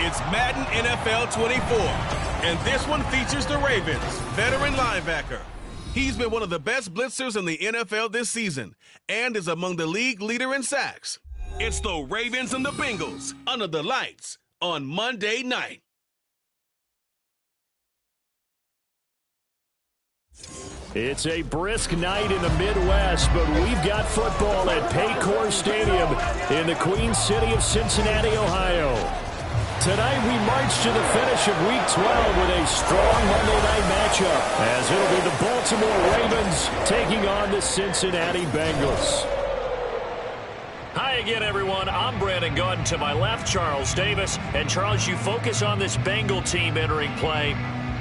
It's Madden NFL 24, and this one features the Ravens veteran linebacker. He's been one of the best blitzers in the NFL this season and is among the league leader in sacks. It's the Ravens and the Bengals under the lights on Monday night. It's a brisk night in the Midwest, but we've got football at Paycor Stadium in the Queen City of Cincinnati, Ohio. Tonight we march to the finish of Week 12 with a strong Monday night matchup, as it'll be the Baltimore Ravens taking on the Cincinnati Bengals. Hi again, everyone. I'm Brandon Gunn. To my left, Charles Davis. And Charles, you focus on this Bengal team entering play.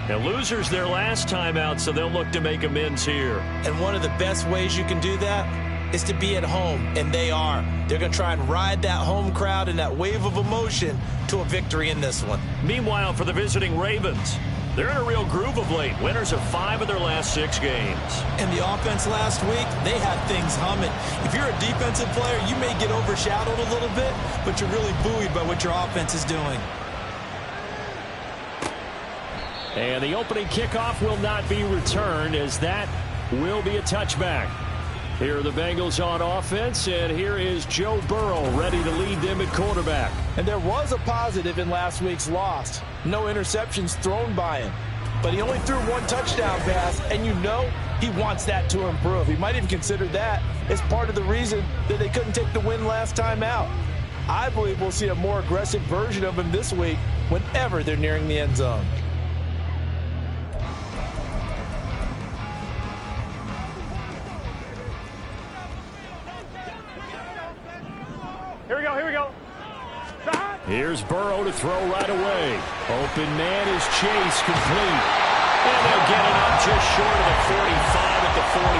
Now, losers their last time out, so they'll look to make amends here. And one of the best ways you can do that is to be at home, and they are. They're going to try and ride that home crowd and that wave of emotion to a victory in this one. Meanwhile, for the visiting Ravens, they're in a real groove of late. Winners of 5 of their last 6 games. And the offense last week, they had things humming. If you're a defensive player, you may get overshadowed a little bit, but you're really buoyed by what your offense is doing. And the opening kickoff will not be returned, as that will be a touchback. Here are the Bengals on offense, and here is Joe Burrow ready to lead them at quarterback. And there was a positive in last week's loss. No interceptions thrown by him. But he only threw 1 touchdown pass, and you know he wants that to improve. He might even consider that as part of the reason that they couldn't take the win last time out. I believe we'll see a more aggressive version of him this week whenever they're nearing the end zone. Here we go. Here's Burrow to throw right away. Open man is Chase, complete. And they'll get it up just short of the 45 at the 44.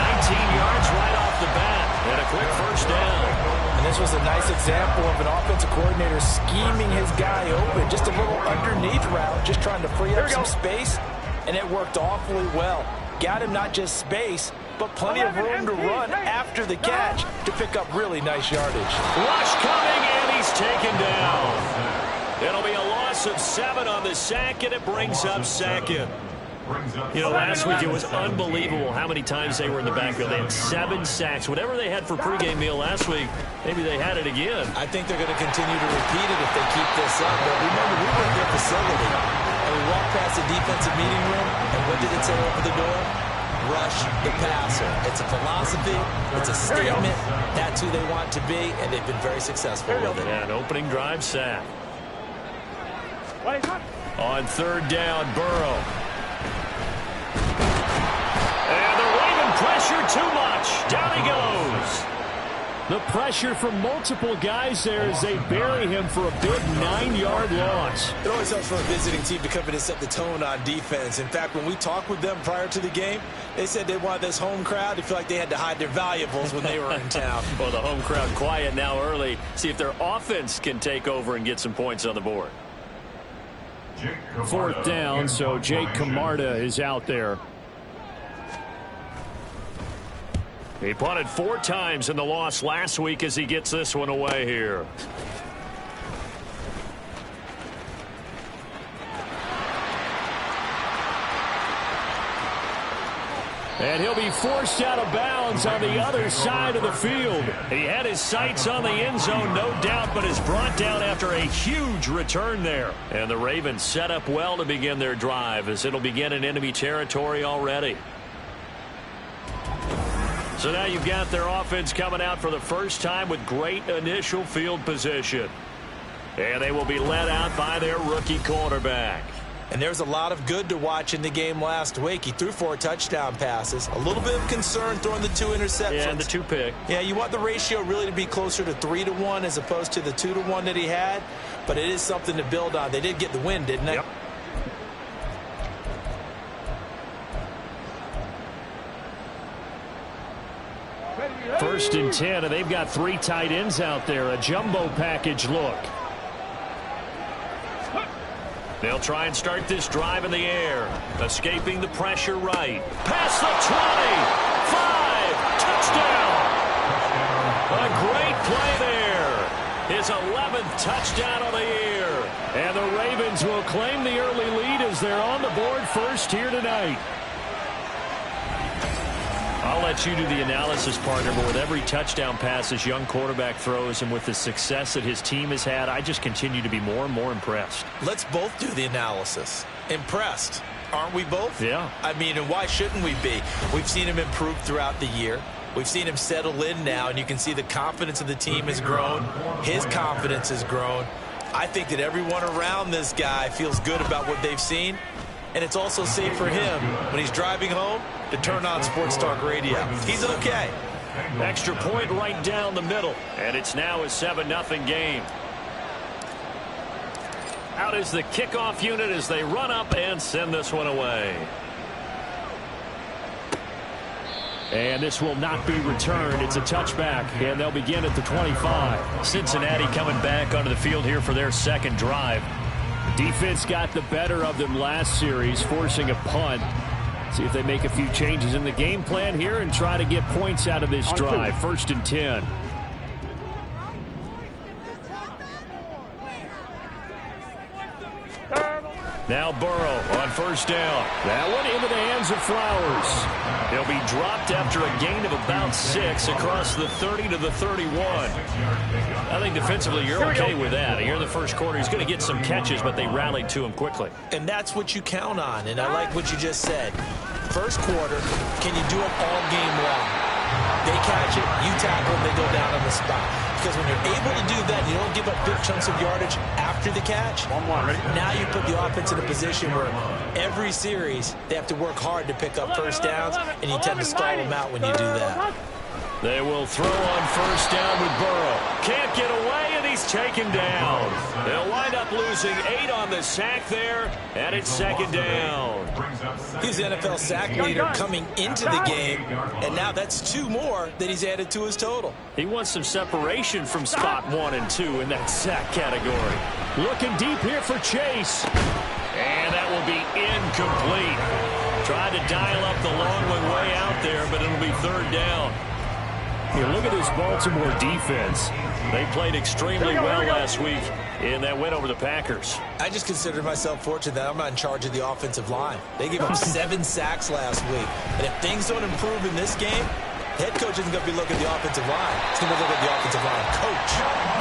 19 yards right off the bat, and a quick first down. And this was a nice example of an offensive coordinator scheming his guy open. Just a little underneath route, just trying to free up some space, and it worked awfully well. Got him not just space, but plenty of room to run after the catch to pick up really nice yardage. Rush coming, and he's taken down. It'll be a loss of 7 on the sack, and it brings up second. You know, last week it was unbelievable how many times they were in the backfield. They had 7 sacks. Whatever they had for pregame meal last week, maybe they had it again. I think they're going to continue to repeat it if they keep this up. But remember, we were at their facility, and we walked past the defensive meeting room, and what did it say over the door? Rush the passer. It's a philosophy. It's a statement. That's who they want to be, and they've been very successful with it. And opening drive sack. On 3rd down, Burrow. And the Raven pressure too much. Down he goes. The pressure from multiple guys there as they bury him for a big 9-yard loss. It always helps for a visiting team to come in and set the tone on defense. In fact, when we talked with them prior to the game, they said they wanted this home crowd to feel like they had to hide their valuables when they were in town. Well, the home crowd quiet now early. See if their offense can take over and get some points on the board. 4th down, so Jake Camarda is out there. He punted 4 times in the loss last week as he gets this one away here. And he'll be forced out of bounds on the other side of the field. He had his sights on the end zone, no doubt, but is brought down after a huge return there. And the Ravens set up well to begin their drive, as it'll begin in enemy territory already. So now you've got their offense coming out for the first time with great initial field position. And they will be led out by their rookie quarterback. And there's a lot of good to watch in the game last week. He threw 4 touchdown passes. A little bit of concern throwing the 2 interceptions. Yeah, and the 2 pick. Yeah, you want the ratio really to be closer to 3-1 as opposed to the 2-1 that he had. But it is something to build on. They did get the win, didn't they? Yep. First and 10, and they've got 3 tight ends out there. A jumbo package look. They'll try and start this drive in the air. Escaping the pressure right. Past the 20. 5. Touchdown. A great play there. His 11th touchdown of the year. the Ravens will claim the early lead as they're on the board first here tonight. I'll let you do the analysis, partner, but with every touchdown pass this young quarterback throws and with the success that his team has had, I just continue to be more and more impressed. Let's both do the analysis. Impressed. Aren't we both? Yeah. I mean, and why shouldn't we be? We've seen him improve throughout the year. We've seen him settle in now, and you can see the confidence of the team has grown. His confidence has grown. I think that everyone around this guy feels good about what they've seen, and it's also safe for him when he's driving home to turn on Sports Talk Radio. He's okay. Extra point right down the middle, and it's now a 7-0 game. Out is the kickoff unit as they run up and send this one away. And this will not be returned. It's a touchback, and they'll begin at the 25. Cincinnati coming back onto the field here for their second drive. Defense got the better of them last series, forcing a punt. See if they make a few changes in the game plan here and try to get points out of this drive. 1st and 10. Now Burrow on 1st down. That one into the hands of Flowers. He'll be dropped after a gain of about 6 across the 30 to the 31. I think defensively you're okay with that. Here in the first quarter, he's going to get some catches, but they rallied to him quickly. And that's what you count on, and I like what you just said. First quarter, can you do it all game long? They catch it, you tackle them, they go down on the spot. Because when you're able to do that, you don't give up big chunks of yardage after the catch. Now you put the offense in a position where every series they have to work hard to pick up first downs, and you tend to stall them out when you do that. They will throw on 1st down with Burrow. Can't get away, and he's taken down. They'll wind up losing 8 on the sack there, and it's 2nd down. He's the NFL sack leader coming into the game, and now that's 2 more that he's added to his total. He wants some separation from spot 1 and 2 in that sack category. Looking deep here for Chase. And that will be incomplete. Tried to dial up the long one way out there, but it'll be 3rd down. Here, look at this Baltimore defense. They played extremely well last week in that win over the Packers. I just consider myself fortunate that I'm not in charge of the offensive line. They gave up 7 sacks last week. And if things don't improve in this game, the head coach isn't going to be looking at the offensive line. He's going to look at the offensive line coach.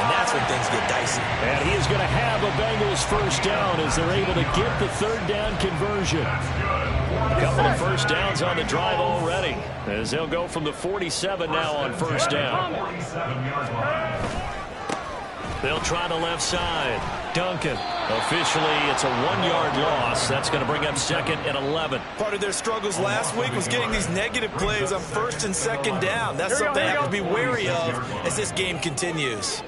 And that's when things get dicey. And he is going to have a Bengals 1st down as they're able to get the 3rd down conversion. A couple of 1st downs on the drive already, as they'll go from the 47 now on 1st down. They'll try the left side. Duncan. Officially, it's a 1-yard loss. That's going to bring up 2nd and 11. Part of their struggles last week was getting these negative plays on 1st and 2nd down. That's something they have to be wary of as this game continues.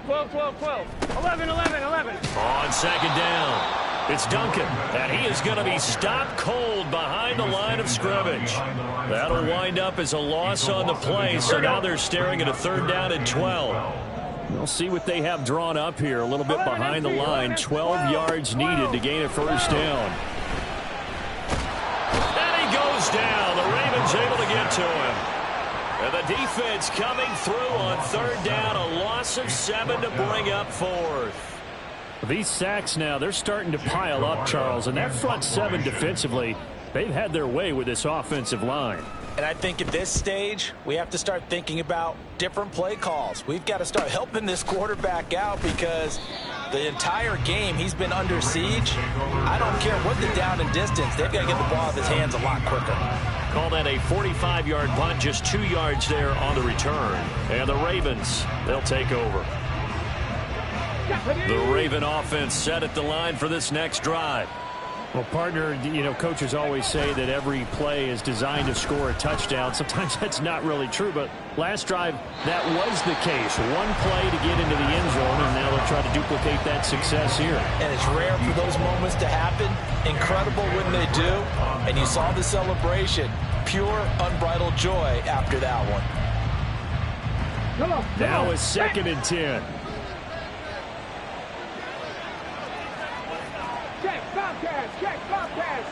12, 12, 12. 11, 11, 11. On 2nd down. It's Duncan, and he is going to be stopped cold behind the line of scrimmage. That'll wind up as a loss on the play, so now they're staring at a 3rd down and 12. We'll see what they have drawn up here. A little bit behind the line. 12 yards needed to gain a 1st down. And he goes down. The Ravens able to get to him. And the defense coming through on 3rd down. A loss of 7 to bring up 4th. These sacks now, they're starting to pile up, Charles. And that front 7 defensively, they've had their way with this offensive line. And I think at this stage, we have to start thinking about different play calls. We've got to start helping this quarterback out because the entire game he's been under siege. I don't care what the down and distance. They've got to get the ball out of his hands a lot quicker. Call that a 45-yard punt, just 2 yards there on the return. And the Ravens, they'll take over. The Raven offense set at the line for this next drive. Well, partner, you know, coaches always say that every play is designed to score a touchdown. Sometimes that's not really true, but last drive, that was the case. 1 play to get into the end zone, and now they'll try to duplicate that success here. And it's rare for those moments to happen. Incredible when they do. And you saw the celebration. Pure, unbridled joy after that one. Now it's 2nd and 10. Check, Bobcats.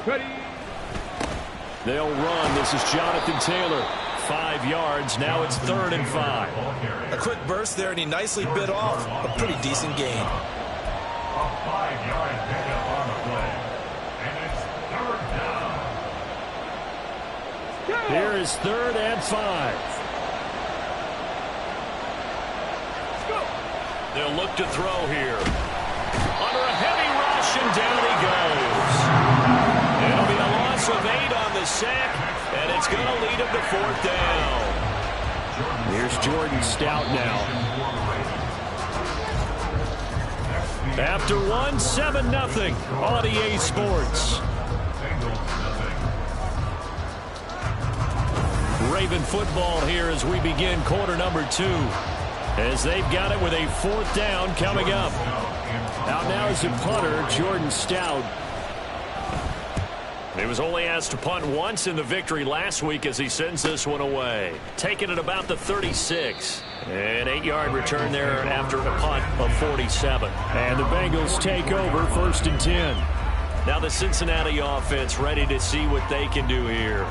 Ready. They'll run. This is Jonathan Taylor. 5 yards. Now it's 3rd and 5. A quick burst there, and he nicely bit off a pretty decent gain. A 5-yard pickup on the play. And it's 3rd down. Here is 3rd and 5. They'll look to throw here. Under a heavy rush, and down he goes. It'll be a loss of 8 on the sack, and it's going to lead him to 4th down. Here's Jordan Stout now. After 1, 7-0 on EA Sports. Raven football here as we begin quarter number 2. As they've got it with a 4th down coming up. Out now is the punter, Jordan Stout. He was only asked to punt once in the victory last week as he sends this one away. Taking it about the 36. An 8-yard return there after a punt of 47. And the Bengals take over 1st and 10. Now the Cincinnati offense ready to see what they can do here.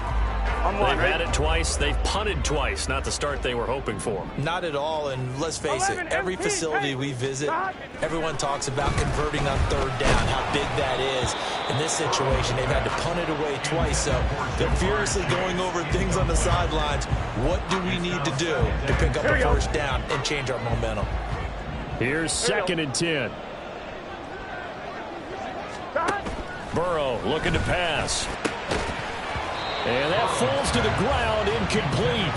They've had it twice. They've punted twice. Not the start they were hoping for. Not at all, and let's face it, every facility we visit, everyone talks about converting on 3rd down, how big that is. In this situation, they've had to punt it away twice, so they're furiously going over things on the sidelines. What do we need to do to pick up a 1st down and change our momentum? Here's 2nd and 10. Burrow looking to pass. And that falls to the ground, incomplete.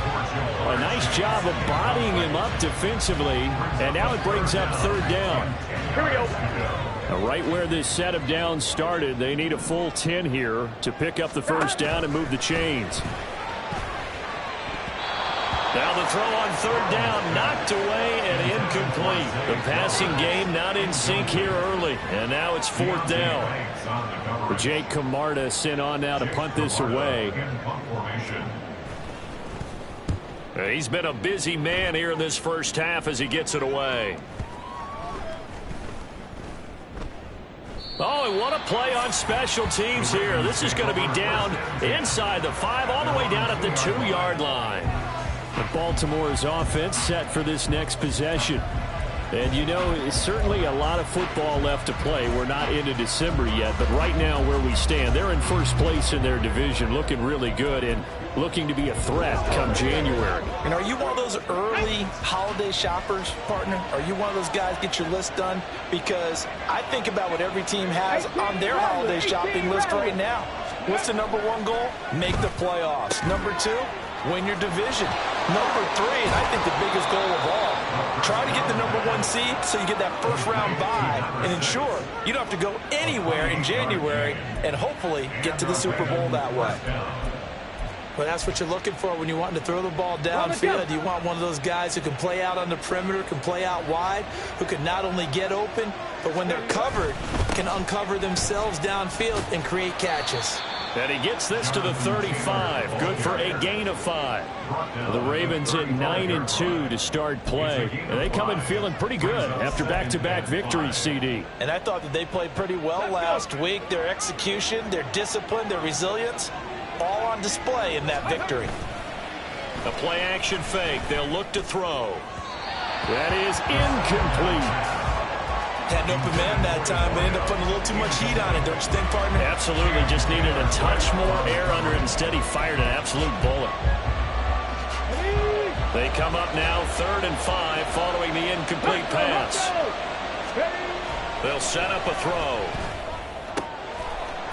A nice job of bodying him up defensively. And now it brings up 3rd down. Here we go. Right where this set of downs started, they need a full 10 here to pick up the 1st down and move the chains. Now the throw on 3rd down, knocked away and incomplete. The passing game not in sync here early, and now it's 4th down. Jake Camarda sent on now to punt this away. He's been a busy man here in this first half as he gets it away. Oh, and what a play on special teams here. This is going to be down inside the 5, all the way down at the 2-yard line. Baltimore's offense set for this next possession. And, you know, it's certainly a lot of football left to play. We're not into December yet, but right now where we stand, they're in 1st place in their division, looking really good and looking to be a threat come January. And are you one of those early holiday shoppers, partner? Are you one of those guys get your list done? Because I think about what every team has on their holiday shopping list right now. What's the number 1 goal? Make the playoffs. Number 2? Win your division. Number 3, and I think the biggest goal of all, try to get the number 1 seed so you get that 1st round bye and ensure you don't have to go anywhere in January and hopefully get to the Super Bowl that way. But that's what you're looking for when you want to throw the ball downfield. You want one of those guys who can play out on the perimeter, can play out wide, who can not only get open, but when they're covered, can uncover themselves downfield and create catches. And he gets this to the 35. Good for a gain of 5. The Ravens at 9-2 to start play. And they come in feeling pretty good after back-to-back victories, CD. And I thought that they played pretty well last week. Their execution, their discipline, their resilience, all on display in that victory. A play-action fake. They'll look to throw. That is incomplete. Had an open man that time, but ended up putting a little too much heat on it, don't you think, partner? Absolutely. Just needed a touch more air under it. Instead, he fired an absolute bullet. They come up now 3rd and 5 following the incomplete pass. They'll set up a throw.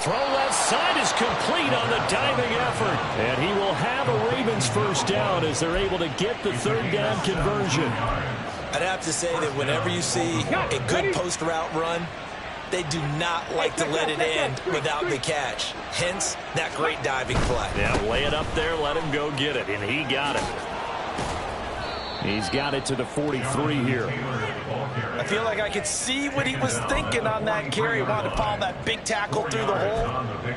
Throw left side is complete on the diving effort. And he will have a Ravens 1st down as they're able to get the 3rd down conversion. I'd have to say that whenever you see a good post route run, they do not like to let it end without the catch. Hence, that great diving play. Yeah, lay it up there, let him go get it, and he got it. He's got it to the 43 here. I feel like I could see what he was thinking on that carry. Wanted to follow that big tackle through the hole.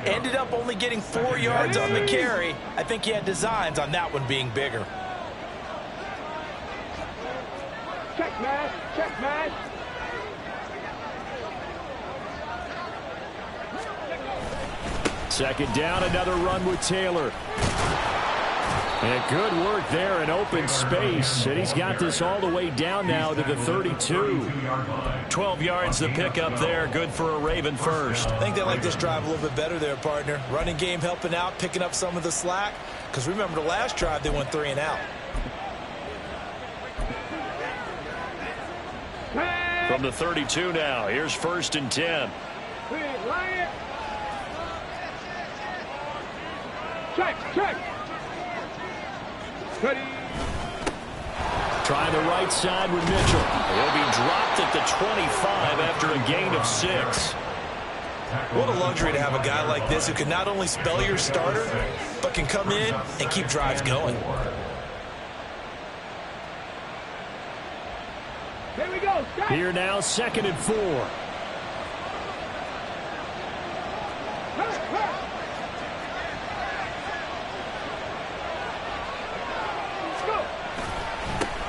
Ended up only getting 4 yards on the carry. I think he had designs on that one being bigger. Check, man. Check, man. Second down, another run with Taylor. And good work there in open space. And he's got this all the way down now to the 32. 12 yards to pick up there. Good for a Raven first. I think they like this drive a little bit better there, partner. Running game helping out, picking up some of the slack. Because remember the last drive, they went 3 and out. From the 32 now, here's 1st and 10. Check. Ready. Try the right side with Mitchell. He'll be dropped at the 25 after a gain of 6. What a luxury to have a guy like this who can not only spell your starter, but can come in and keep drives going. Here we go. Here now, 2nd and 4.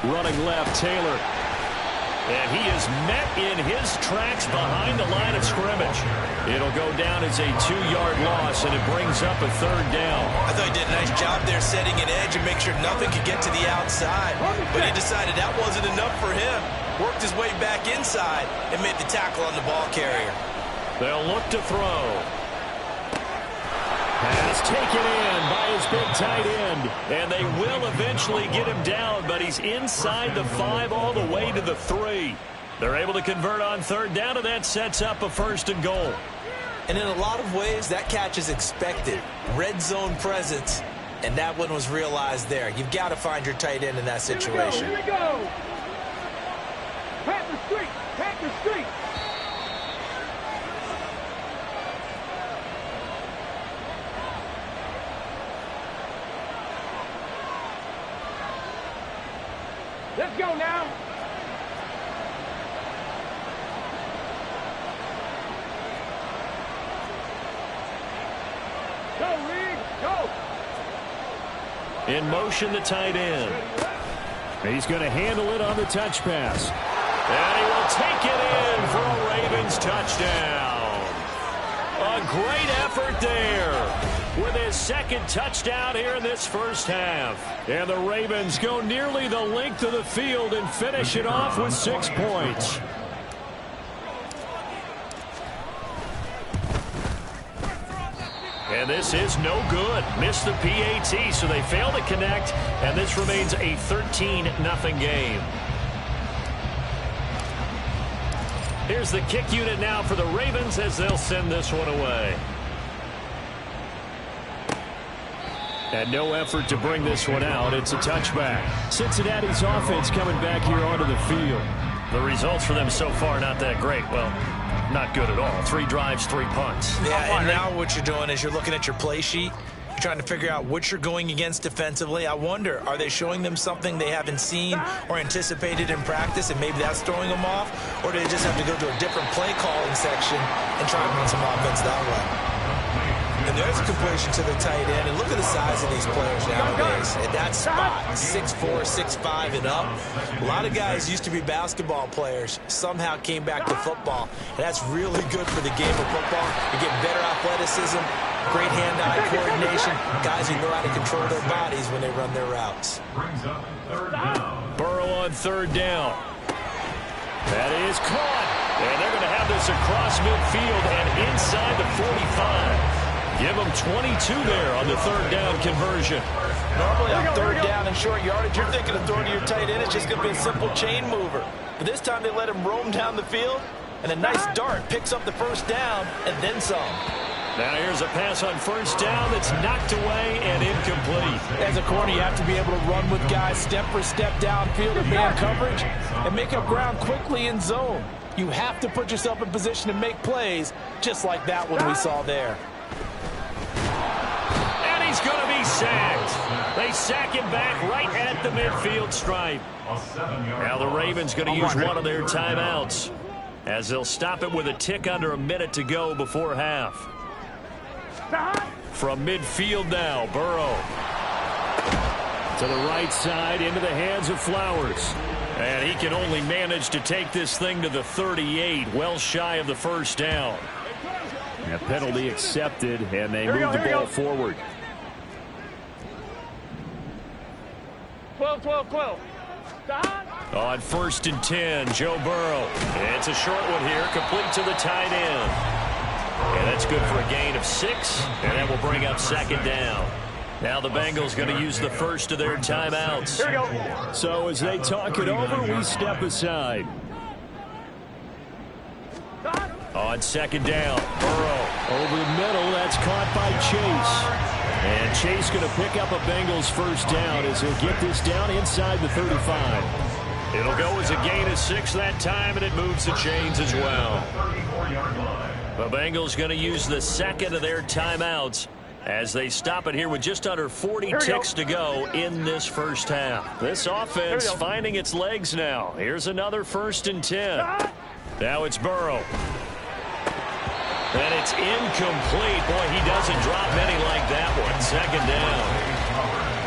Running left, Taylor. And he is met in his tracks behind the line of scrimmage. It'll go down as a 2-yard loss, and it brings up a 3rd down. I thought he did a nice job there setting an edge and make sure nothing could get to the outside. But he decided that wasn't enough for him. Worked his way back inside and made the tackle on the ball carrier. They'll look to throw. Pass taken in by his big tight end. And they will eventually get him down, but he's inside the 5 all the way to the 3. They're able to convert on 3rd down, and that sets up a 1st and goal. And in a lot of ways, that catch is expected. Red zone presence, and that one was realized there. You've got to find your tight end in that situation. Here we go. Panther streak. Let's go now. Go, Reed. Go. In motion, the tight end. He's going to handle it on the touch pass. And he will take it in for a Ravens touchdown. A great effort there with his 2nd touchdown here in this 1st half. And the Ravens go nearly the length of the field and finish it off with 6 points. And this is no good. Missed the PAT, so they fail to connect, and this remains a 13-0 game. Here's the kick unit now for the Ravens as they'll send this one away. And no effort to bring this one out. It's a touchback. Cincinnati's offense coming back here onto the field. The results for them so far not that great. Well, not good at all. 3 drives, 3 punts. Yeah, and now what you're doing is you're looking at your play sheet. You're trying to figure out what you're going against defensively. I wonder, are they showing them something they haven't seen or anticipated in practice, and maybe that's throwing them off? Or do they just have to go to a different play calling section and try and run some offense that way? And there's a completion to the tight end. And look at the size of these players nowadays. At that spot, 6'4", 6'5", and up. A lot of guys used to be basketball players, somehow came back to football. And that's really good for the game of football. You get better athleticism, great hand-eye coordination, guys who know how to control their bodies when they run their routes. Burrow on 3rd down. That is caught. And they're going to have this across midfield and inside the 45. Give them 22 there on the 3rd down conversion. Normally on 3rd down and short yardage, you're thinking of throwing to your tight end. It's just going to be a simple chain mover. But this time they let him roam down the field, and a nice dart picks up the 1st down and then some. Now here's a pass on 1st down that's knocked away and incomplete. As a corner, you have to be able to run with guys step for step downfield in man coverage and make up ground quickly in zone. You have to put yourself in position to make plays, just like that one we saw there. And he's going to be sacked. They sack him back right at the midfield stripe. Now the Ravens going to use one of their timeouts as they'll stop it with a tick under a minute to go before half. From midfield now, Burrow. To the right side, into the hands of Flowers. And he can only manage to take this thing to the 38, well shy of the 1st down. A penalty accepted, and they move the ball forward. 12, 12, 12. On 1st and 10, Joe Burrow. It's a short one here, complete to the tight end. And that's good for a gain of 6, and that will bring up 2nd down. Now the Bengals going to use the first of their timeouts. Here we go. So as they talk it over, we step aside. On 2nd down, Burrow. Over the middle, that's caught by Chase. And Chase going to pick up a Bengals first down as he'll get this down inside the 35. It'll go as a gain of 6 that time, and it moves the chains as well. The Bengals going to use the second of their timeouts as they stop it here with just under 40 ticks to go in this first half. This offense finding its legs now. Here's another 1st and 10. Now it's Burrow. And it's incomplete. Boy, he doesn't drop many like that one. 2nd down.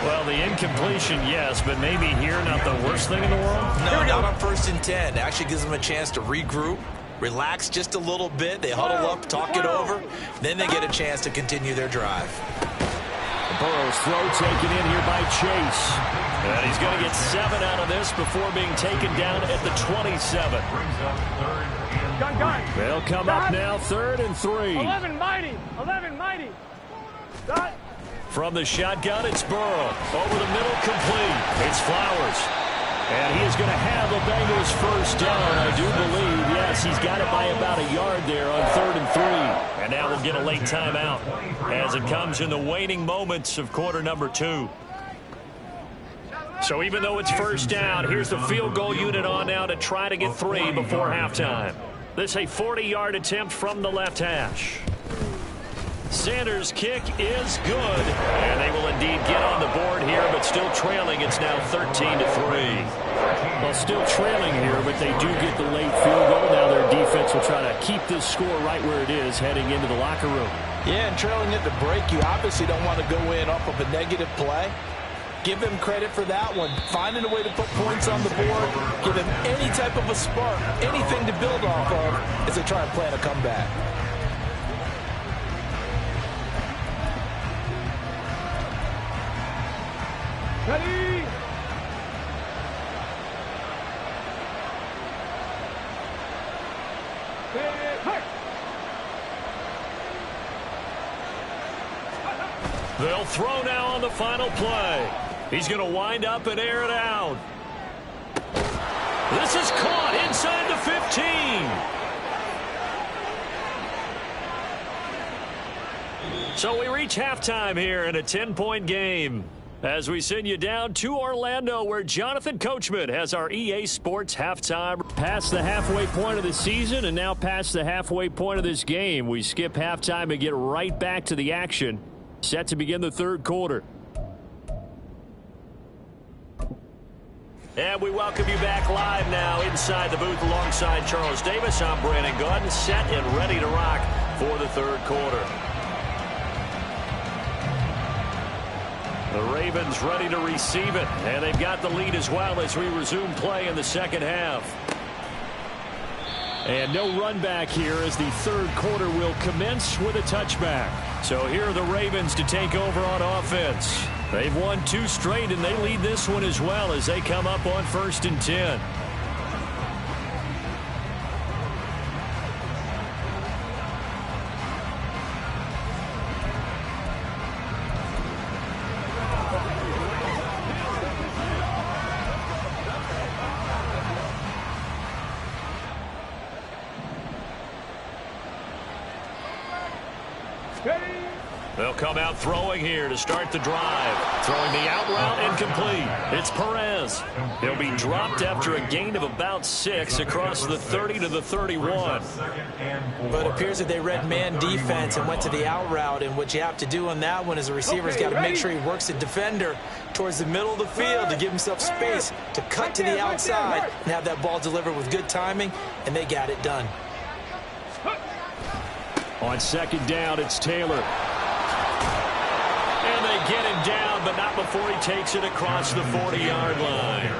Well, the incompletion, yes, but maybe here not the worst thing in the world? No, not on 1st and 10. It actually gives them a chance to regroup, relax just a little bit. They huddle up, talk it over. Then they get a chance to continue their drive. Burrow's throw taken in here by Chase. And he's going to get 7 out of this before being taken down at the 27. Gun. They'll come up now, 3rd and 3. 11 mighty. 11 mighty. Dot. From the shotgun, it's Burrow. Over the middle, complete. It's Flowers. And he is going to have the Bengals first down, I do believe. Yes, he's got it by about a yard there on 3rd and 3. And now we'll get a late timeout as it comes in the waning moments of quarter number 2. So even though it's first down, here's the field goal unit on now to try to get 3 before halftime. This a 40-yard attempt from the left hash. Sanders' kick is good, and they will indeed get on the board here, but still trailing. It's now 13-3. Well, still trailing here, but they do get the late field goal. Now their defense will try to keep this score right where it is heading into the locker room. Yeah, and trailing at the break, you obviously don't want to go in off of a negative play. Give them credit for that one. Finding a way to put points on the board, give them any type of a spark, anything to build off of as they try and plan a comeback. Ready. They'll throw now on the final play. He's going to wind up and air it out. This is caught inside the 15. So we reach halftime here in a 10-point game as we send you down to Orlando, where Jonathan Coachman has our EA Sports halftime. Past the halfway point of the season and now past the halfway point of this game. We skip halftime and get right back to the action. Set to begin the 3rd quarter. And we welcome you back live now inside the booth alongside Charles Davis. I'm Brandon Gaudin, set and ready to rock for the 3rd quarter. The Ravens ready to receive it, and they've got the lead as well as we resume play in the 2nd half. And no run back here as the 3rd quarter will commence with a touchback. So here are the Ravens to take over on offense. They've won 2 straight, and they lead this one as well as they come up on 1st and 10. They'll come out throwing here to start the drive. Throwing the out route and complete. It's Perez. He'll be dropped after a gain of about 6 across the 30 to the 31. But it appears that they read man defense and went to the out route, and what you have to do on that one is the receiver's got to make sure he works the defender towards the middle of the field to give himself space to cut to the outside and have that ball delivered with good timing, and they got it done. On 2nd down, it's Taylor. And they get him down, but not before he takes it across the 40-yard line.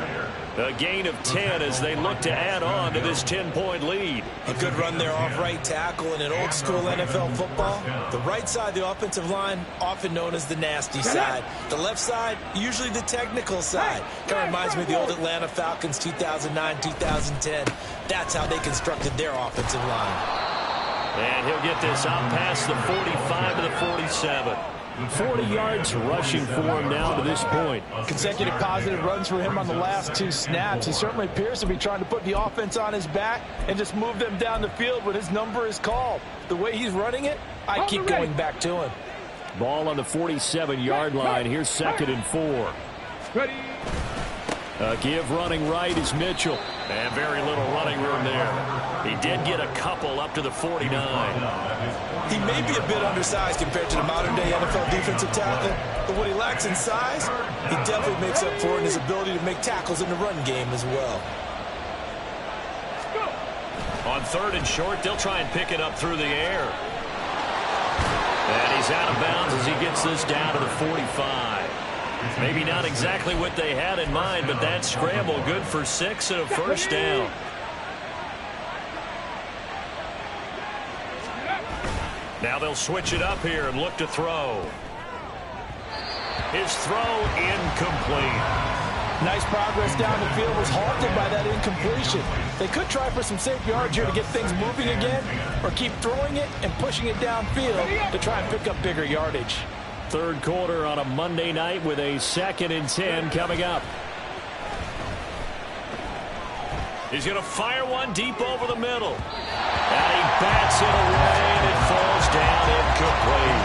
A gain of 10 as they look to add on to this 10-point lead. A good run there off right tackle in an old-school NFL football. The right side of the offensive line, often known as the nasty side. The left side, usually the technical side. Kind of reminds me of the old Atlanta Falcons 2009-2010. That's how they constructed their offensive line. And he'll get this out past the 45 to the 47. 40 yards rushing for him now to this point. Consecutive positive runs for him on the last 2 snaps. He certainly appears to be trying to put the offense on his back and just move them down the field when his number is called. The way he's running it, I keep going back to him. Ball on the 47-yard line. Here's 2nd and 4. Ready. A give running right is Mitchell. And very little running room there. He did get a couple up to the 49. He may be a bit undersized compared to the modern-day NFL defensive tackle, but what he lacks in size, he definitely makes up for it in his ability to make tackles in the run game as well. On 3rd and short, they'll try and pick it up through the air. And he's out of bounds as he gets this down to the 45. Maybe not exactly what they had in mind, but that scramble good for 6 and a first down. Now they'll switch it up here and look to throw. His throw incomplete. Nice progress down the field, was halted by that incompletion. They could try for some safe yards here to get things moving again, or keep throwing it and pushing it downfield to try and pick up bigger yardage. 3rd quarter on a Monday night with a 2nd and 10 coming up. He's going to fire one deep over the middle. And he bats it away, and it falls down incomplete.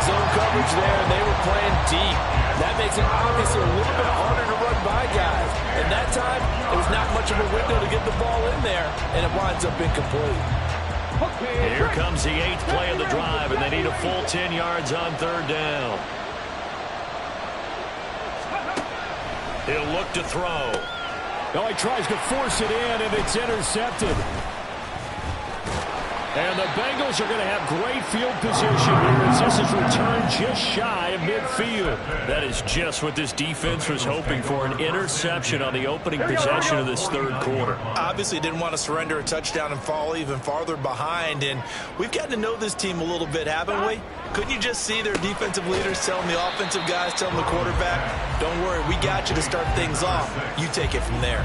Zone coverage there, and they were playing deep. That makes it obviously a little bit harder to run by guys. And that time, there was not much of a window to get the ball in there, and it winds up incomplete. Here comes the 8th play of the drive, and they need a full 10 yards on 3rd down. He'll look to throw. Oh, he tries to force it in, and it's intercepted. And the Bengals are going to have great field position here as this is returned just shy of midfield. That is just what this defense was hoping for, an interception on the opening possession of this 3rd quarter. Obviously didn't want to surrender a touchdown and fall even farther behind, and we've gotten to know this team a little bit, haven't we? Couldn't you just see their defensive leaders telling the offensive guys, telling the quarterback, don't worry, we got you to start things off. You take it from there.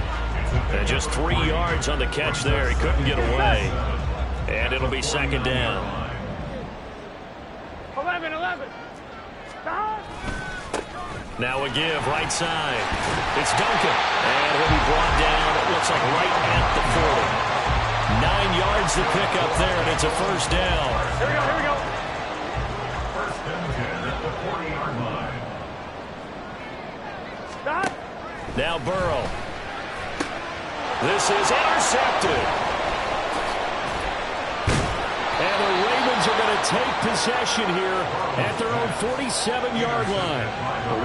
And just 3 yards on the catch there. He couldn't get away. And it'll be 2nd down. 11. Stop. Now a give, right side. It's Duncan. And he'll be brought down, it looks like right at the 40. 9 yards to pick up there, and it's a first down. Here we go. First and 10 at the 40-yard line. Stop. Now Burrow. This is intercepted. And the Ravens are going to take possession here at their own 47-yard line.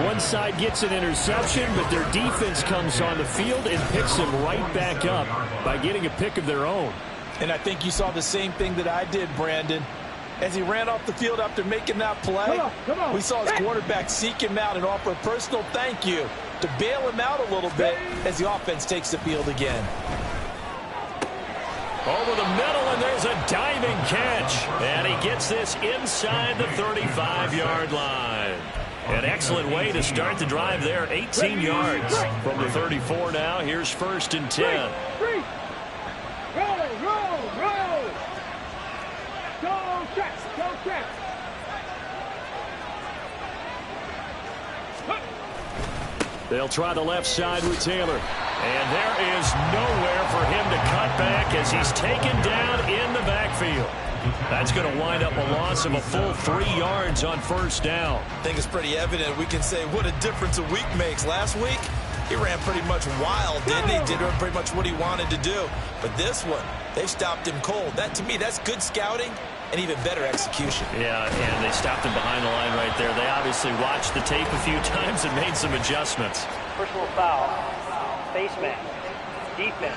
One side gets an interception, but their defense comes on the field and picks them right back up by getting a pick of their own. And I think you saw the same thing that I did, Brandon. As he ran off the field after making that play, we saw his quarterback seek him out and offer a personal thank you to bail him out a little bit as the offense takes the field again. Over the middle, and there's a diving catch. And he gets this inside the 35-yard line. An excellent way to start the drive there. 18 yards from the 34 now. Here's 1st and 10. Roll. Go, Jets. They'll try the left side with Taylor. And there is nowhere for him to cut back as he's taken down in the backfield. That's going to wind up a loss of a full 3 yards on 1st down. I think it's pretty evident. We can say what a difference a week makes. Last week, he ran pretty much wild, didn't he? Did pretty much what he wanted to do. But this one, they stopped him cold. That, to me, that's good scouting and even better execution. Yeah, and they stopped him behind the line right there. They obviously watched the tape a few times and made some adjustments. Personal foul, face mask, defense.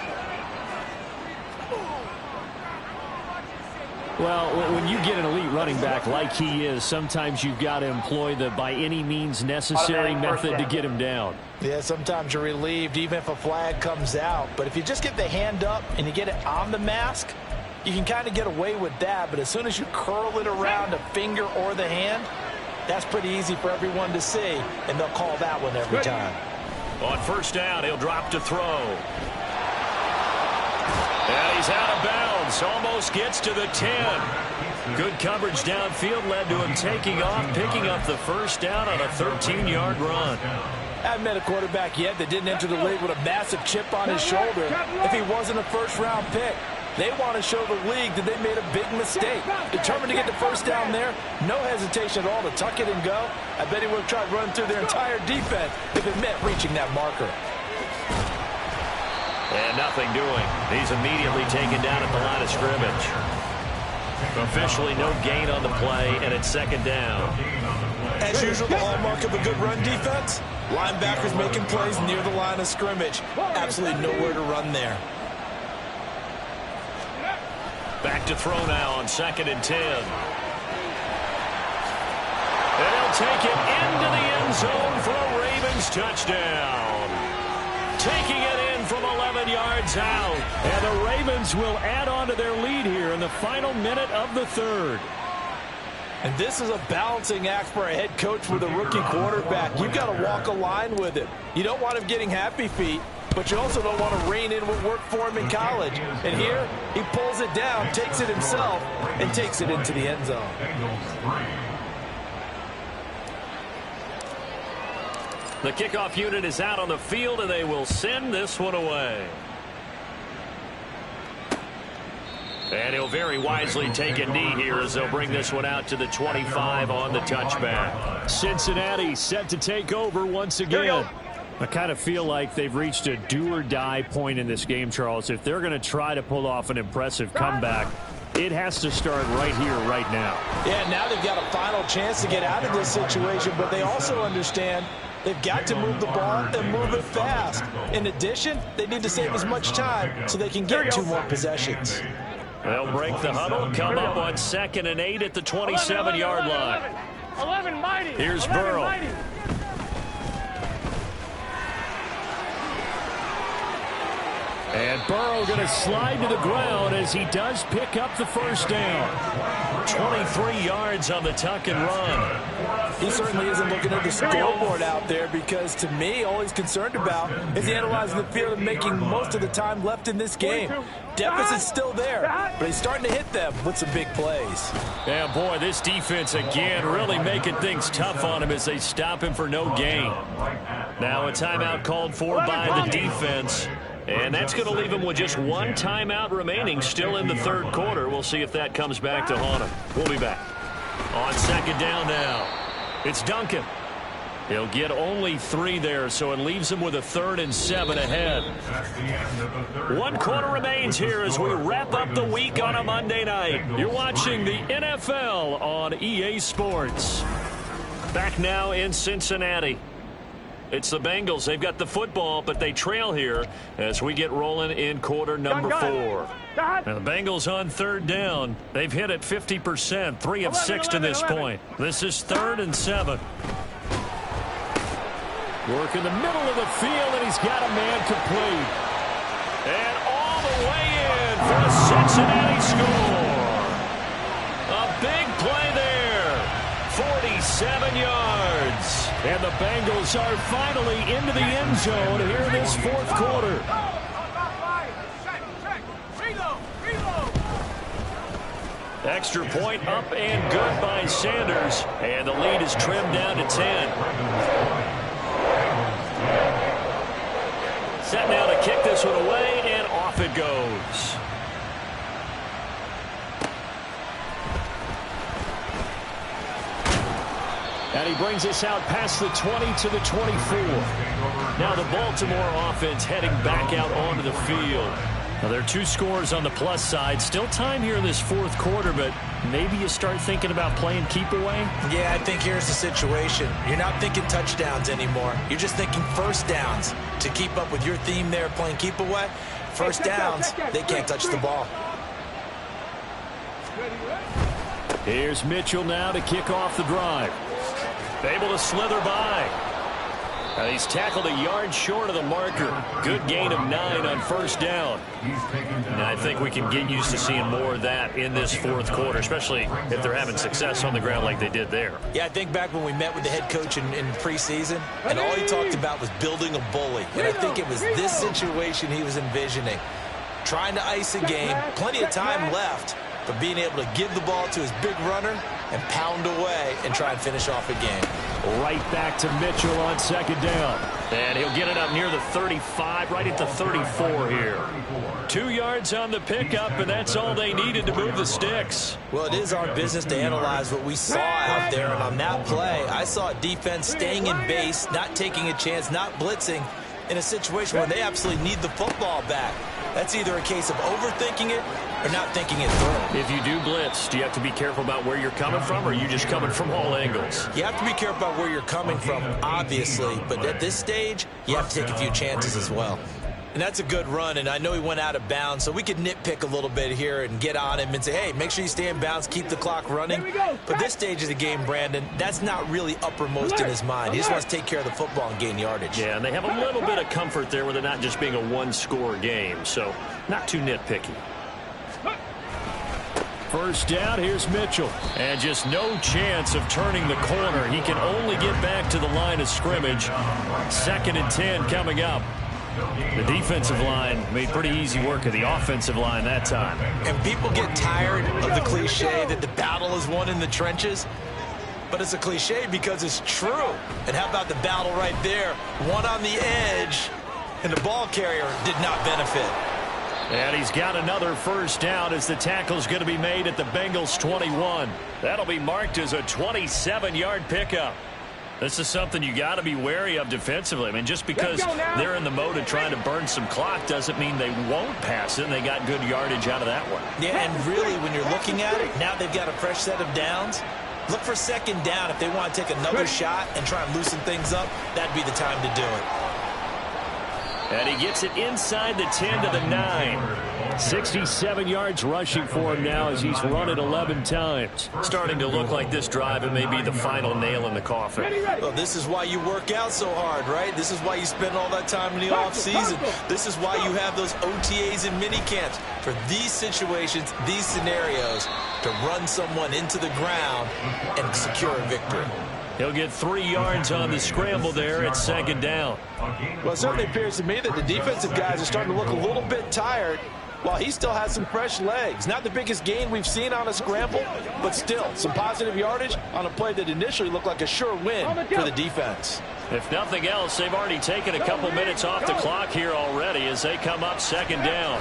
Well, when you get an elite running back like he is, sometimes you've got to employ the by any means necessary method to get him down. Yeah, sometimes you're relieved even if a flag comes out. But if you just get the hand up and you get it on the mask, you can kind of get away with that. But as soon as you curl it around a finger or the hand, that's pretty easy for everyone to see, and they'll call that one every time. On first down, he'll drop to throw. And he's out of bounds. Almost gets to the 10. Good coverage downfield led to him taking off, picking up the first down on a 13-yard run. I haven't met a quarterback yet that didn't enter the league with a massive chip on his shoulder if he wasn't a first-round pick. They want to show the league that they made a big mistake. Determined to get the first down there, no hesitation at all to tuck it and go. I bet he would have tried running through their entire defense if it meant reaching that marker. And nothing doing. He's immediately taken down at the line of scrimmage. Officially no gain on the play, and it's second down. As usual, the hallmark of a good run defense, linebackers making plays near the line of scrimmage. Absolutely nowhere to run there. Back to throw now on 2nd and 10. And he'll take it into the end zone for a Ravens touchdown. Taking it in from 11 yards out. And the Ravens will add on to their lead here in the final minute of the third. And this is a balancing act for a head coach with a rookie quarterback. You've got to walk a line with it. You don't want him getting happy feet, but you also don't want to rein in what worked for him in college. And here, he pulls it down, takes it himself, and takes it into the end zone. The kickoff unit is out on the field, and they will send this one away. And he'll very wisely take a knee here as they'll bring this one out to the 25 on the touchback. Cincinnati set to take over once again. I kind of feel like they've reached a do-or-die point in this game, Charles. If they're going to try to pull off an impressive comeback, it has to start right here, right now. Yeah, now they've got a final chance to get out of this situation, but they also understand they've got to move the ball and move it fast. In addition, they need to save as much time so they can get 2 more possessions. They'll break the huddle, come up on 2nd and 8 at the 27-yard line. 11 mighty. Here's Burrow. Mighty. And Burrow going to slide to the ground as he does pick up the first down. 23 yards on the tuck and run. He certainly isn't looking at the scoreboard out there because, to me, all he's concerned about is analyzing the field and making most of the time left in this game. Deficit's still there, but he's starting to hit them with some big plays. Yeah, boy, this defense again really making things tough on him as they stop him for no gain. Now a timeout called for by the defense. And that's going to leave him with just 1 timeout remaining still in the third quarter. We'll see if that comes back to haunt him. We'll be back. On 2nd down now, it's Duncan. He'll get only 3 there, so it leaves him with a 3rd and 7 ahead. 1 quarter remains here as we wrap up the week on a Monday night. You're watching the NFL on EA Sports. Back now in Cincinnati. It's the Bengals. They've got the football, but they trail here as we get rolling in quarter number 4. Now the Bengals on 3rd down. They've hit it 50%, 3 of 6 to this point. This is 3rd and 7. Work in the middle of the field, and he's got a man complete. And all the way in for a Cincinnati score. A big play there. 47 yards. And the Bengals are finally into the end zone here in this 4th quarter. Extra point up and good by Sanders. And the lead is trimmed down to 10. Set now to kick this one away, and off it goes. And he brings us out past the 20 to the 24. Now the Baltimore offense heading back out onto the field. Now there are 2 scores on the plus side. Still time here in this 4th quarter, but maybe you start thinking about playing keep away? Yeah, I think here's the situation. You're not thinking touchdowns anymore. You're just thinking first downs. To keep up with your theme there, playing keep away, first downs, they can't touch the ball. Here's Mitchell now to kick off the drive. Able to slither by. And he's tackled a yard short of the marker. Good gain of 9 on first down. And I think we can get used to seeing more of that in this fourth quarter, especially if they're having success on the ground like they did there. Yeah, I think back when we met with the head coach in preseason, and all he talked about was building a bully. And I think it was this situation he was envisioning. Trying to ice a game, plenty of time left, but being able to give the ball to his big runner and pound away and try and finish off a game. Right back to Mitchell on second down. And he'll get it up near the 35, right at the 34 here. 2 yards on the pickup, and that's all they needed to move the sticks. Well, it is our business to analyze what we saw out there, and on that play, I saw a defense staying in base, not taking a chance, not blitzing, in a situation where they absolutely need the football back. That's either a case of overthinking it or not thinking it through. If you do blitz, do you have to be careful about where you're coming from, or are you just coming from all angles? You have to be careful about where you're coming from, obviously, but at this stage, you have to take a few chances as well. And that's a good run, and I know he went out of bounds, so we could nitpick a little bit here and get on him and say, hey, make sure you stay in bounds, keep the clock running. But this stage of the game, Brandon, that's not really uppermost in his mind. He just wants to take care of the football and gain yardage. Yeah, and they have a little bit of comfort there with it not just being a one-score game, so not too nitpicky. First down, here's Mitchell. And just no chance of turning the corner. He can only get back to the line of scrimmage. 2nd and 10 coming up. The defensive line made pretty easy work of the offensive line that time. And people get tired of the cliche that the battle is won in the trenches. But it's a cliche because it's true. And how about the battle right there? One on the edge, and the ball carrier did not benefit. And he's got another first down as the tackle's going to be made at the Bengals 21. That'll be marked as a 27-yard pickup. This is something you got to be wary of defensively. I mean, just because they're in the mode of trying to burn some clock doesn't mean they won't pass it, and they got good yardage out of that one. Yeah, and really, when you're looking at it, now they've got a fresh set of downs. Look for second down. If they want to take another shot and try and loosen things up, that'd be the time to do it. And he gets it inside the 10 to the 9. 67 yards rushing for him now as he's run it 11 times. Starting to look like this drive, it may be the final nail in the coffin. Well, this is why you work out so hard, right? This is why you spend all that time in the offseason. This is why you have those OTAs and mini camps. For these situations, these scenarios, to run someone into the ground and secure a victory. He'll get 3 yards on the scramble there at second down. Well, it certainly appears to me that the defensive guys are starting to look a little bit tired while he still has some fresh legs. Not the biggest gain we've seen on a scramble, but still some positive yardage on a play that initially looked like a sure win for the defense. If nothing else, they've already taken a couple minutes off the clock here already as they come up second down.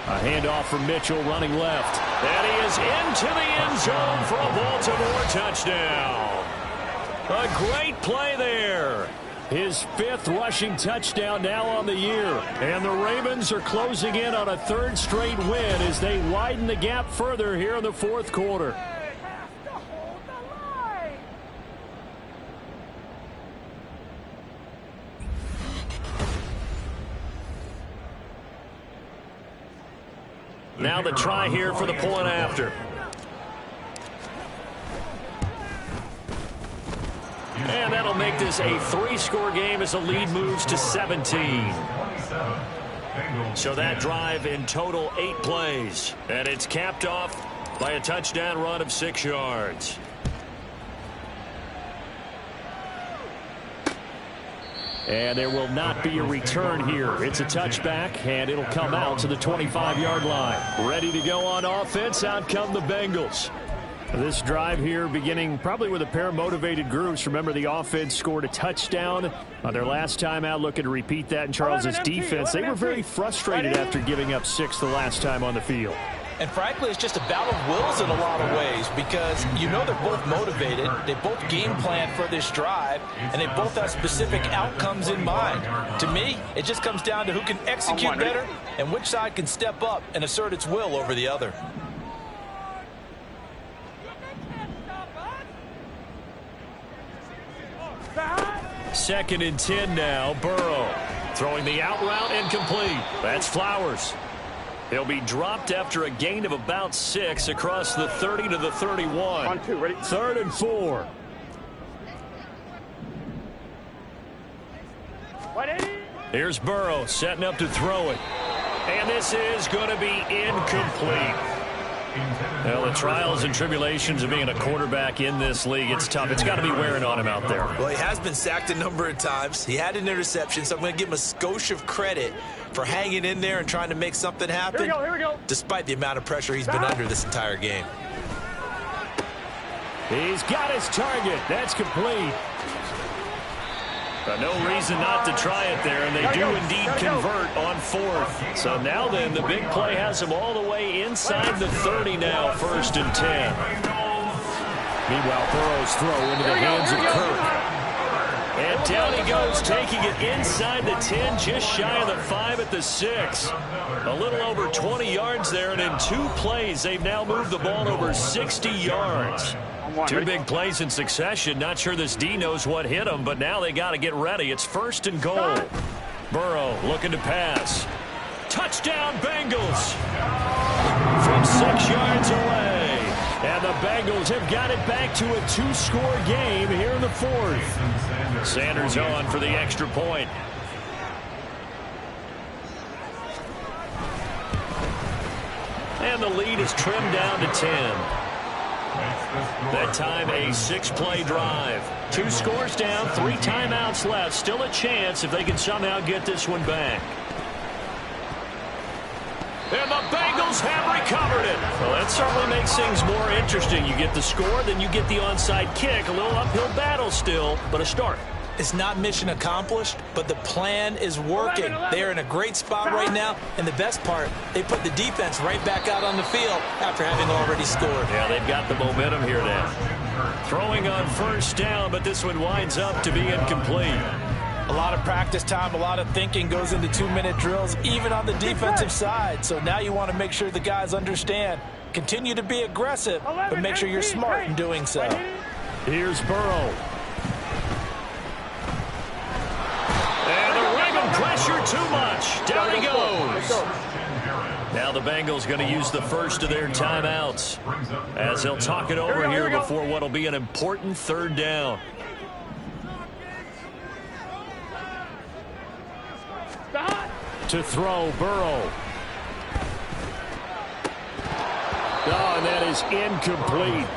A handoff from Mitchell running left. And he is into the end zone for a Baltimore touchdown. A great play there. His 5th rushing touchdown now on the year. And the Ravens are closing in on a 3rd straight win as they widen the gap further here in the 4th quarter. Now the try here for the point after. And that'll make this a 3-score game as the lead moves to 17. So that drive in total 8 plays. And it's capped off by a touchdown run of 6 yards. And there will not be a return here. It's a touchback, and it'll come out to the 25-yard line. Ready to go on offense. Out come the Bengals. This drive here beginning probably with a pair of motivated groups. Remember, the offense scored a touchdown on their last time out. Looking to repeat that in Charles's defense. They were very frustrated after giving up 6 the last time on the field. And frankly, it's just a battle of wills in a lot of ways because you know they're both motivated. They both game plan for this drive, and they both have specific outcomes in mind. To me, it just comes down to who can execute better and which side can step up and assert its will over the other. Second and 10 now. Burrow throwing the out route and complete. That's Flowers. He'll be dropped after a gain of about 6 across the 30 to the 31. 1-2, ready? 3rd and 4. Here's Burrow setting up to throw it. And this is going to be incomplete. Well, the trials and tribulations of being a quarterback in this league, it's tough. It's got to be wearing on him out there. Well, he has been sacked a number of times. He had an interception, so I'm going to give him a skosh of credit for hanging in there and trying to make something happen. Here we go. Despite the amount of pressure he's been under this entire game. He's got his target. That's complete. No reason not to try it there, and they do indeed convert on 4th. So now then, the big play has them all the way inside the 30 now, 1st and 10. Meanwhile, Burrow's throw into the hands of Kirk. And down he goes, taking it inside the 10, just shy of the 5 at the 6. A little over 20 yards there, and in 2 plays, they've now moved the ball over 60 yards. 2 big plays in succession. Not sure this D knows what hit him, but now they got to get ready. It's 1st and goal. Burrow looking to pass. Touchdown, Bengals! From 6 yards away. And the Bengals have got it back to a 2-score game here in the 4th. Sanders on for the extra point. And the lead is trimmed down to 10. That time a 6-play drive. 2 scores down, 3 timeouts left. Still a chance if they can somehow get this one back. And the Bengals have recovered it. Well, that certainly makes things more interesting. You get the score, then you get the onside kick. A little uphill battle still, but a start. It's not mission accomplished, but the plan is working. They're in a great spot right now, and the best part, they put the defense right back out on the field after having already scored. Yeah, they've got the momentum here now. Throwing on 1st down, but this one winds up to be incomplete. A lot of practice time, a lot of thinking goes into 2-minute drills, even on the defensive side. So now you want to make sure the guys understand. Continue to be aggressive, but make sure you're smart in doing so. Here's Burrow. And the Raven pressure too much. Down he goes. Now the Bengals going to use the first of their timeouts as they'll talk it over here before what will be an important 3rd down. To throw, Burrow. Oh, and that is incomplete.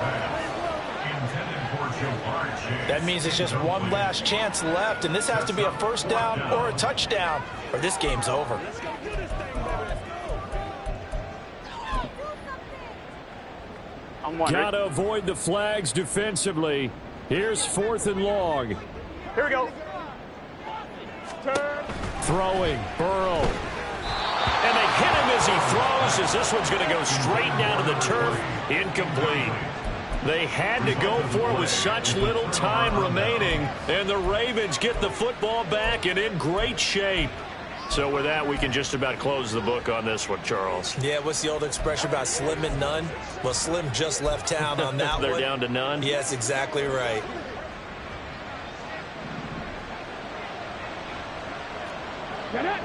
That means it's just one last chance left, and this has to be a 1st down or a touchdown, or this game's over. Got to avoid the flags defensively. Here's 4th and long. Here we go. Turn. Throwing, Burrow. And they hit him as he throws, as this one's going to go straight down to the turf. Incomplete. They had to go for it with such little time remaining, and the Ravens get the football back and in great shape. So with that, we can just about close the book on this one, Charles. Yeah, what's the old expression about slim and none? Well, Slim just left town on that one. They're down to none? Yes, exactly right. Get it.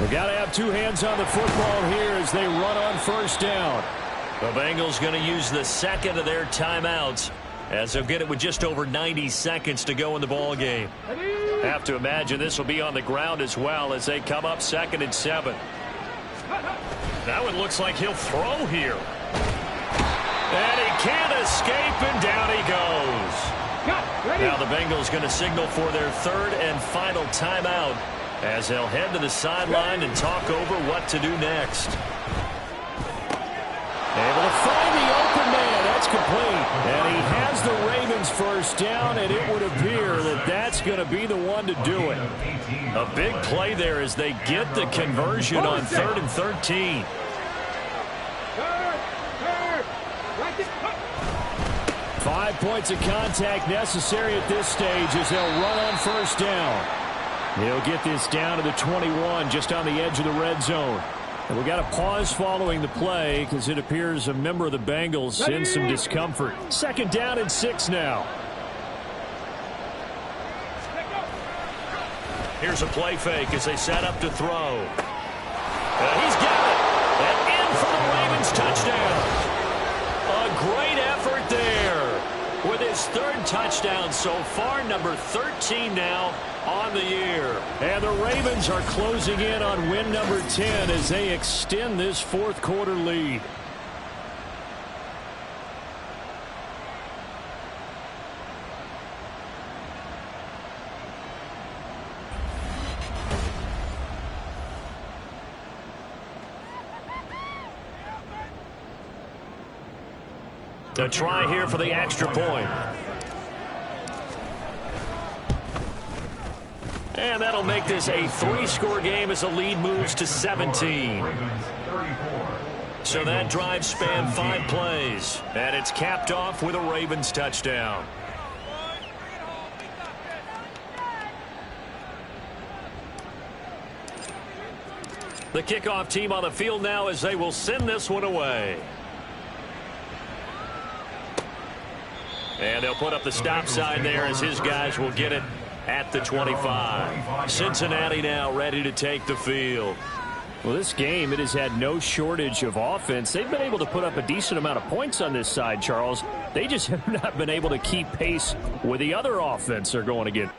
We got to have 2 hands on the football here as they run on 1st down. The Bengals going to use the 2nd of their timeouts as they'll get it with just over 90 seconds to go in the ball game. Have to imagine this will be on the ground as well as they come up 2nd and 7. That one looks like he'll throw here. And he can't escape, and down he goes. Now the Bengals going to signal for their 3rd and final timeout as they'll head to the sideline and talk over what to do next. Able to find the open man. That's complete. And he has the Ravens 1st down, and it would appear that that's going to be the one to do it. A big play there as they get the conversion on 3rd and 13. 5 points of contact necessary at this stage as they'll run on 1st down. He'll get this down to the 21, just on the edge of the red zone. And we got a pause following the play because it appears a member of the Bengals in some discomfort. 2nd down and 6 now. Here's a play fake as they set up to throw. He's got it. And in for the Ravens touchdown. A great effort there. With his third touchdown so far, number 13 now on the year. And the Ravens are closing in on win number 10 as they extend this fourth quarter lead. A try here for the extra point. And that'll make this a 3-score game as the lead moves to 17. So that drive spanned 5 plays. And it's capped off with a Ravens touchdown. The kickoff team on the field now as they will send this one away. And they'll put up the stop sign there as his guys will get it at the 25. Cincinnati now ready to take the field. Well, this game, it has had no shortage of offense. They've been able to put up a decent amount of points on this side, Charles. They just have not been able to keep pace with the other offense they're going against.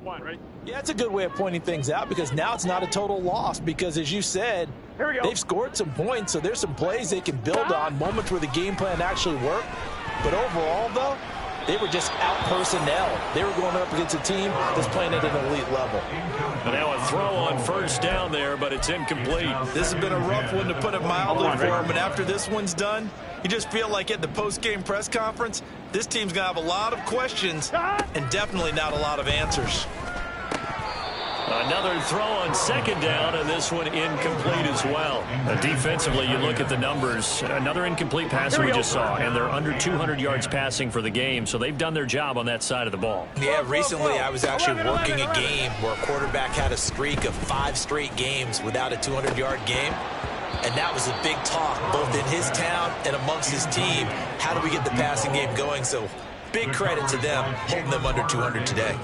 Right? Yeah, it's a good way of pointing things out because now it's not a total loss because, as you said, they've scored some points, so there's some plays they can build on, moments where the game plan actually worked. But overall, though, they were just out-personnel. They were going up against a team that's playing at an elite level. And now a throw on first down there, but it's incomplete. This has been a rough one, to put it mildly, for him. And after this one's done, you just feel like at the post-game press conference, this team's going to have a lot of questions and definitely not a lot of answers. Another throw on second down, and this one incomplete as well. Defensively, you look at the numbers. Another incomplete pass we just saw, and they're under 200 yards passing for the game, so they've done their job on that side of the ball. Yeah, recently I was actually working a game where a quarterback had a streak of 5 straight games without a 200-yard game. And that was a big talk, both in his town and amongst his team. How do we get the passing game going? So big credit to them, holding them under 200 today.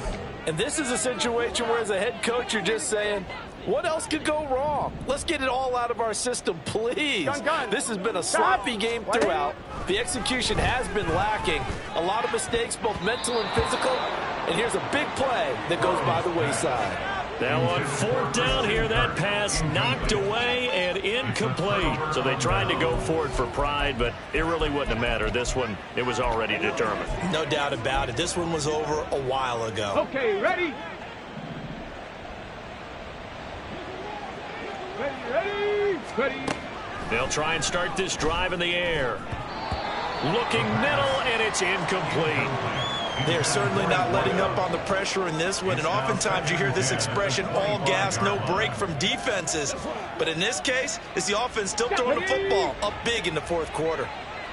And this is a situation where, as a head coach, you're just saying, what else could go wrong? Let's get it all out of our system, please. This has been a sloppy game throughout. The execution has been lacking. A lot of mistakes, both mental and physical. And here's a big play that goes by the wayside. Now on fourth down here, that pass knocked away and incomplete. So they tried to go for it for pride, but it really wouldn't have mattered. This one, it was already determined. No doubt about it. This one was over a while ago. Okay, ready? Ready. They'll try and start this drive in the air. Looking middle, and it's incomplete. They're certainly not letting up on the pressure in this one, and oftentimes you hear this expression, all gas, no break from defenses. But in this case, it's the offense still throwing the football up big in the fourth quarter.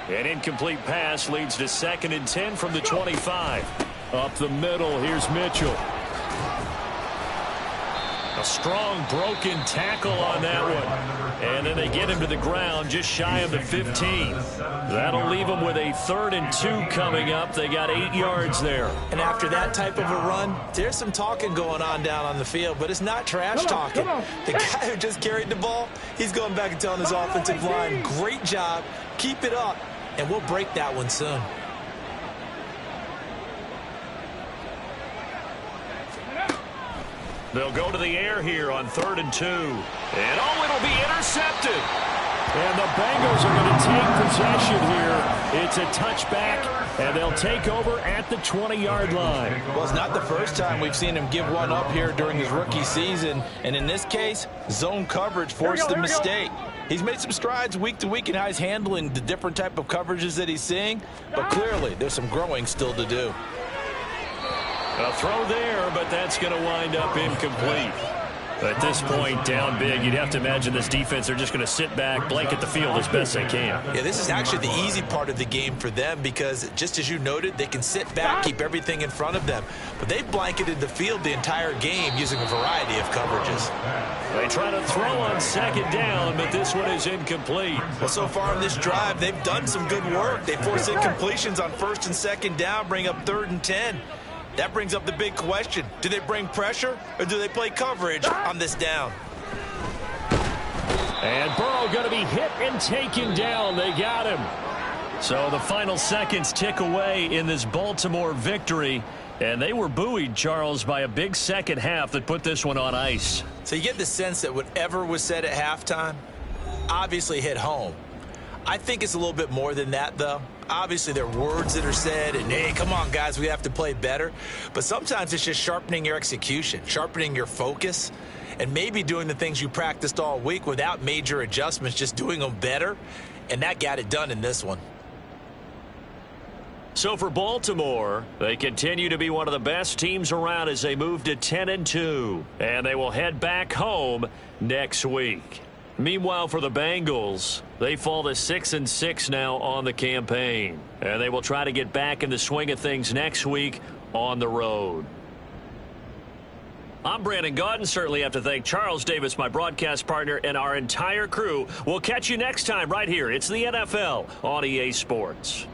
An incomplete pass leads to 2nd and 10 from the 25. Up the middle, here's Mitchell. A strong broken tackle on that one. And then they get him to the ground just shy of the 15. That'll leave them with a 3rd and 2 coming up. They got 8 yards there. And after that type of a run, there's some talking going on down on the field, but it's not trash talking. The guy who just carried the ball, he's going back and telling his offensive line, great job, keep it up, and we'll break that one soon. They'll go to the air here on 3rd and 2. And it'll be intercepted. And the Bengals are going to take possession here. It's a touchback, and they'll take over at the 20-yard line. Well, it's not the first time we've seen him give one up here during his rookie season. And in this case, zone coverage forced the mistake. He's made some strides week to week in how he's handling the different type of coverages that he's seeing. But clearly, there's some growing still to do. A throw there, but that's going to wind up incomplete. At this point, down big, you'd have to imagine this defense, they're just going to sit back, blanket the field as best they can. Yeah, this is actually the easy part of the game for them because, just as you noted, they can sit back, keep everything in front of them. But they've blanketed the field the entire game using a variety of coverages. They try to throw on second down, but this one is incomplete. Well, so far in this drive, they've done some good work. They force incompletions on first and second down, bring up 3rd and 10. That brings up the big question. Do they bring pressure or do they play coverage on this down? And Burrow going to be hit and taken down. They got him. So the final seconds tick away in this Baltimore victory. And they were buoyed, Charles, by a big second half that put this one on ice. So you get the sense that whatever was said at halftime obviously hit home. I think it's a little bit more than that, though. Obviously, there are words that are said, and, hey, come on, guys, we have to play better. But sometimes it's just sharpening your execution, sharpening your focus, and maybe doing the things you practiced all week without major adjustments, just doing them better. And that got it done in this one. So for Baltimore, they continue to be one of the best teams around as they move to 10-2. And they will head back home next week. Meanwhile, for the Bengals, they fall to 6-6 now on the campaign. And they will try to get back in the swing of things next week on the road. I'm Brandon Gaudin. Certainly have to thank Charles Davis, my broadcast partner, and our entire crew. We'll catch you next time right here. It's the NFL on EA Sports.